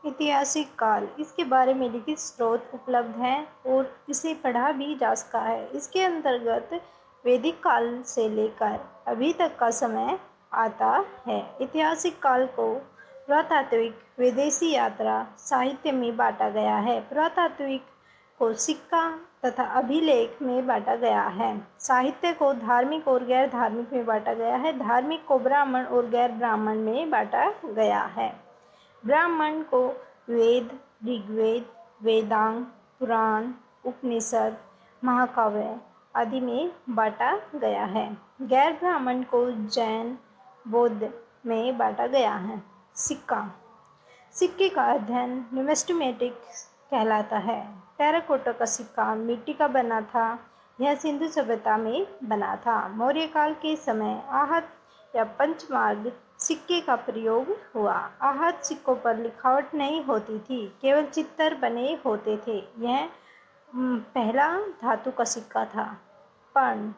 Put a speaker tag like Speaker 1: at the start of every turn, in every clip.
Speaker 1: ऐतिहासिक काल, इसके बारे में लिखित स्रोत उपलब्ध हैं और इसे पढ़ा भी जा सका है। इसके अंतर्गत वैदिक काल से लेकर अभी तक का समय आता है। ऐतिहासिक काल को पुरातात्विक, विदेशी यात्रा, साहित्य में बांटा गया है। पुरातात्विक को सिक्का तथा अभिलेख में बांटा गया है। साहित्य को धार्मिक और गैर धार्मिक में बांटा गया है। धार्मिक को ब्राह्मण और गैर ब्राह्मण में बांटा गया है। ब्राह्मण को वेद, ऋग्वेद, वेदांग, पुराण, उपनिषद, महाकाव्य आदि में बांटा गया है। गैर ब्राह्मण को जैन, बौद्ध में बांटा गया है। सिक्का, सिक्के का अध्ययन न्यूमिस्मेटिक्स कहलाता है। टेराकोटा का सिक्का मिट्टी का बना था। यह सिंधु सभ्यता में बना था। मौर्य काल के समय आहत या पंचमार्ग सिक्के का प्रयोग हुआ। आहत सिक्कों पर लिखावट नहीं होती थी, केवल चित्र बने होते थे। यह पहला धातु का सिक्का था। पर्ण,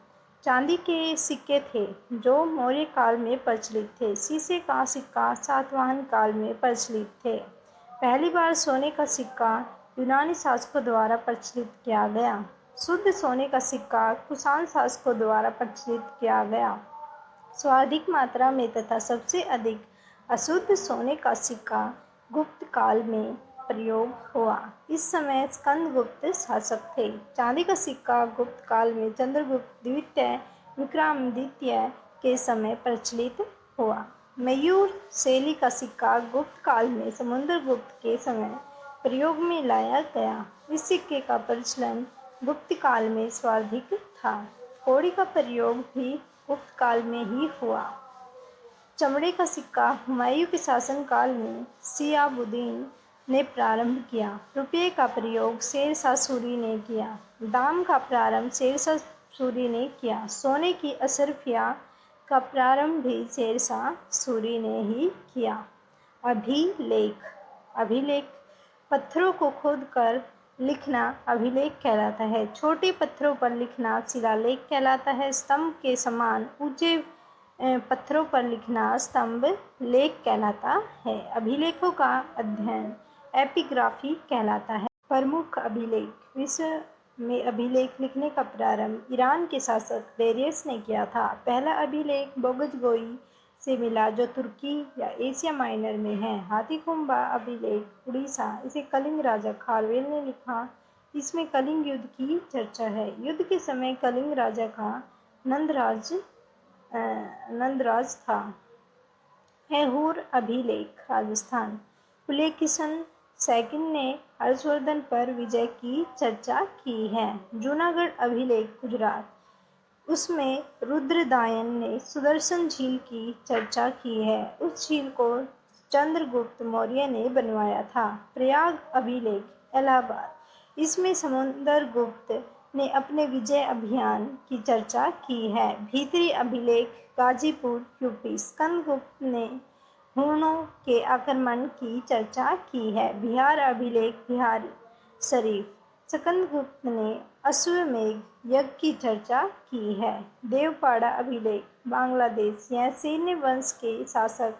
Speaker 1: चांदी के सिक्के थे जो मौर्य काल में प्रचलित थे। शीशे का सिक्का सातवाहन काल में प्रचलित थे। पहली बार सोने का सिक्का यूनानी शासकों द्वारा प्रचलित किया गया। शुद्ध सोने का सिक्का कुषाण शासकों द्वारा प्रचलित किया गया। सर्वाधिक मात्रा में तथा सबसे अधिक अशुद्ध सोने का सिक्का गुप्त काल में प्रयोग हुआ। इस समय स्कंदगुप्त शासक थे। चांदी का सिक्का गुप्त काल में चंद्रगुप्त द्वितीय, विक्रमादित्य के समय प्रचलित हुआ। मयूर शैली का सिक्का गुप्त काल में समुद्रगुप्त के समय प्रयोग में लाया गया। इस सिक्के का प्रचलन गुप्त काल में सर्वाधिक था। कौड़ी का प्रयोग भी गुप्त काल में ही हुआ। चमड़े का सिक्का हुमायूं के शासनकाल में शिहाबुद्दीन ने प्रारंभ किया। रुपये का प्रयोग शेरशाह सूरी ने किया। दाम का प्रारंभ शेरशाह सूरी ने किया। सोने की अशरफिया का प्रारंभ भी शेरशाह सूरी ने ही किया। अभिलेख, अभिलेख पत्थरों को खोदकर लिखना अभिलेख कहलाता है। छोटे पत्थरों पर लिखना शिलालेख कहलाता है। स्तंभ के समान ऊंचे पत्थरों पर लिखना स्तंभ लेख कहलाता है। अभिलेखों का अध्ययन एपिग्राफी कहलाता है। प्रमुख अभिलेख, विश्व में अभिलेख लिखने का प्रारंभ ईरान के शासक डेरियस ने किया था। पहला अभिलेख बोगजगोई से मिला जो तुर्की या एशिया माइनर में है। हाथीखुम्बा अभिलेख उड़ीसा, इसे कलिंग राजा खारवेल ने लिखा। इसमें कलिंग युद्ध की चर्चा है। युद्ध के समय कलिंग राजा का नंदराज था। हैहूर अभिलेख राजस्थान, पुलकेशिन सेकंड ने हर्षवर्धन पर विजय की चर्चा की है। जूनागढ़ अभिलेख गुजरात, उसमें रुद्रदायन ने सुदर्शन झील की चर्चा की है। उस झील को चंद्रगुप्त मौर्य ने बनवाया था। प्रयाग अभिलेख इलाहाबाद, इसमें समुद्रगुप्त ने अपने विजय अभियान की चर्चा की है। भीतरी अभिलेख गाजीपुर यूपी, स्कंदगुप्त ने हुनों के आक्रमण की चर्चा की है। बिहार अभिलेख बिहार शरीफ, स्कंदगुप्त ने अश्वमेध यज्ञ की चर्चा की है। देवपाड़ा अभिलेख बांग्लादेश, यह सेन वंश के शासक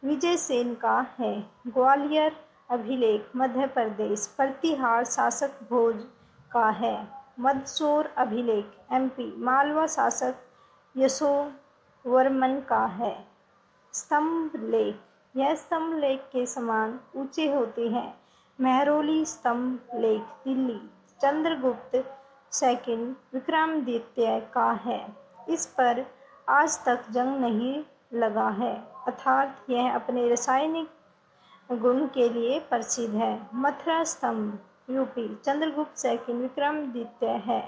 Speaker 1: विजय सेन का है। ग्वालियर अभिलेख मध्य प्रदेश, प्रतिहार शासक भोज का है। मंदसौर अभिलेख एमपी, मालवा शासक यशोवर्मन का है। स्तंभ लेख, यह स्तंभ लेख के समान ऊंचे होते हैं। मेहरौली स्तंभ लेख दिल्ली, चंद्रगुप्त सेकंड विक्रमादित्य का है। इस पर आज तक जंग नहीं लगा है, अर्थात यह अपने रासायनिक गुण के लिए प्रसिद्ध है। मथुरा स्तंभ यूपी, चंद्रगुप्त सेकंड विक्रमादित्य है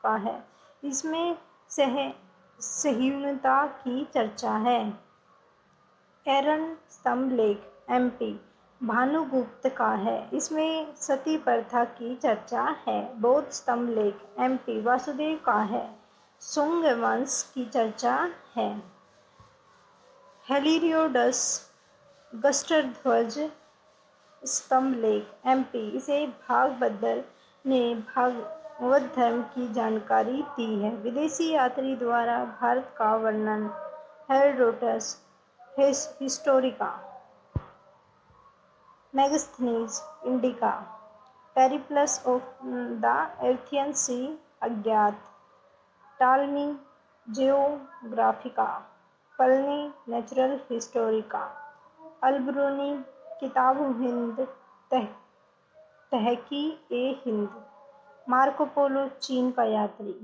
Speaker 1: का है। इसमें सहीनता की चर्चा है। एरन स्तंभ लेख एमपी, भानुगुप्त का है। इसमें सती प्रथा की चर्चा है। बौद्ध स्तंभ लेख एमपी, वासुदेव का है। शुंग वंश की चर्चा है। हेलियोडोरस गस्त्रध्वज स्तंभ लेख एमपी, इसे भागभद्र ने भागवत धर्म की जानकारी दी है। विदेशी यात्री द्वारा भारत का वर्णन Herodotus Historica. Megasthenes Indica, Periplus of the Erythraean Sea अज्ञात, Ptolemy Geographica, Pliny Natural Historica, Alberuni Kitab Hind तहकी-ए-हिंद, Marco Polo चीन का यात्री,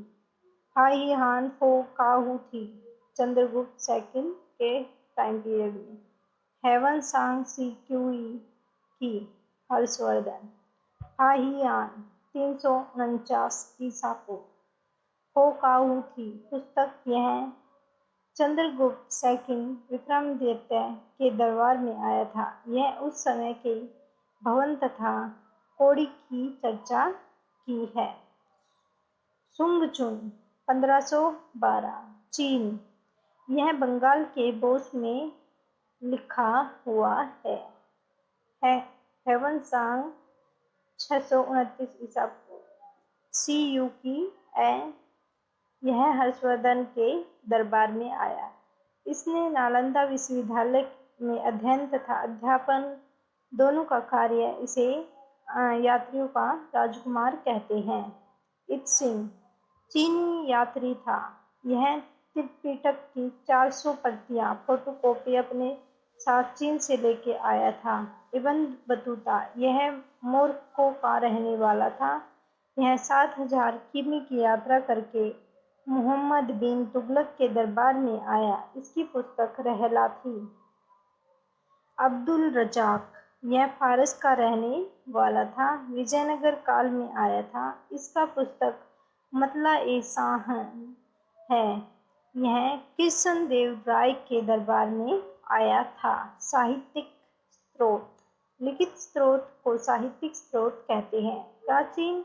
Speaker 1: हाई हान फो काहू थी चंद्रगुप्त सेकंड के टाइम पीरियड में, हेवन सांग सी क्यूई की हर्षवर्धन, हाहियान 349 ईसा को, हो काहू थी पुस्तक यह चंद्रगुप्त सेकंड विक्रमादित्य के दरबार में आया था। यह उस समय के भवन तथा कौड़ी की चर्चा की है। सुंगचुन 1512 चीन, यह बंगाल के बोस में लिखा हुआ है। हेवन सांग 629 ईसा को, सी यू की यह हर्षवर्धन के दरबार में आया। इसने नालंदा विश्वविद्यालय में अध्ययन तथा अध्यापन दोनों का कार्य। इसे यात्रियों का राजकुमार कहते हैं। इत्सिंग चीनी यात्री था। यह त्रिपिटक की 400 प्रतियां फोटोकॉपी अपने साथ चीन से लेके आया था। इब्न बतूता यह मोरक्को का रहने वाला था। यह 7000 किमी की यात्रा करके मुहम्मद बिन तुगलक के दरबार में आया। इसकी पुस्तक रहला थी। अब्दुल रजाक यह फारस का रहने वाला था। विजयनगर काल में आया था। इसका पुस्तक मतला-ए-साहन है। यह कृष्ण देव राय के दरबार में आया था। साहित्यिक स्रोत, लिखित स्रोत को साहित्यिक स्रोत कहते हैं। प्राचीन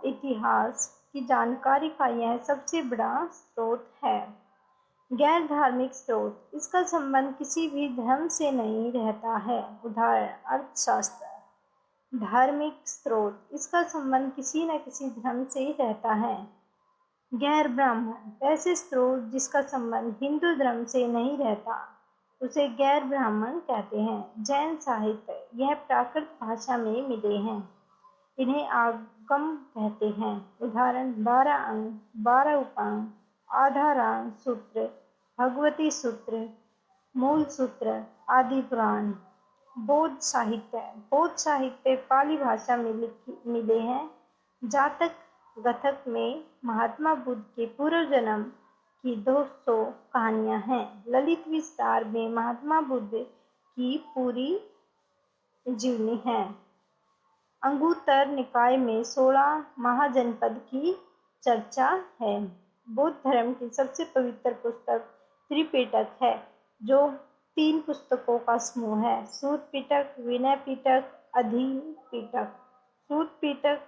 Speaker 1: इतिहास की जानकारी का यह सबसे बड़ा स्रोत है। गैर धार्मिक स्रोत, इसका संबंध किसी भी धर्म से नहीं रहता है। उदाहरण अर्थशास्त्र। धार्मिक स्रोत, इसका संबंध किसी न किसी धर्म से रहता है। गैर ब्राह्मण, ऐसे स्रोत जिसका संबंध हिंदू धर्म से नहीं रहता, उसे गैर ब्राह्मण कहते हैं। जैन साहित्य, यह प्राकृत भाषा में मिले हैं। इन्हें आगम कहते हैं। उदाहरण 12 अंग, 12 उपांग, आधारांग सूत्र, भगवती सूत्र, मूल सूत्र आदि पुराण। बौद्ध साहित्य पाली भाषा में मिले हैं। जातक गथक में महात्मा बुद्ध के पूर्व जन्म की 200 कहानियां हैं। ललित विस्तार में महात्मा बुद्ध की पूरी जीवनी है। अंगुत्तर निकाय में 16 महाजनपद की चर्चा है। बौद्ध धर्म की सबसे पवित्र पुस्तक त्रिपिटक है, जो 3 पुस्तकों का समूह है। सूत पिटक, विनय पिटक, अधीन पिटक। सूत पिटक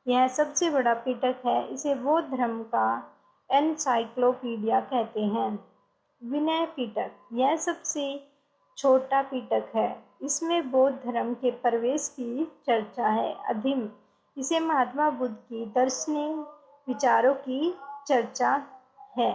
Speaker 1: यह सबसे बड़ा पिटक है। इसे बौद्ध धर्म का एनसाइक्लोपीडिया कहते हैं। विनय पिटक यह सबसे छोटा पिटक है। इसमें बौद्ध धर्म के प्रवेश की चर्चा है। अधीन, इसे महात्मा बुद्ध की दार्शनिक विचारों की चर्चा है।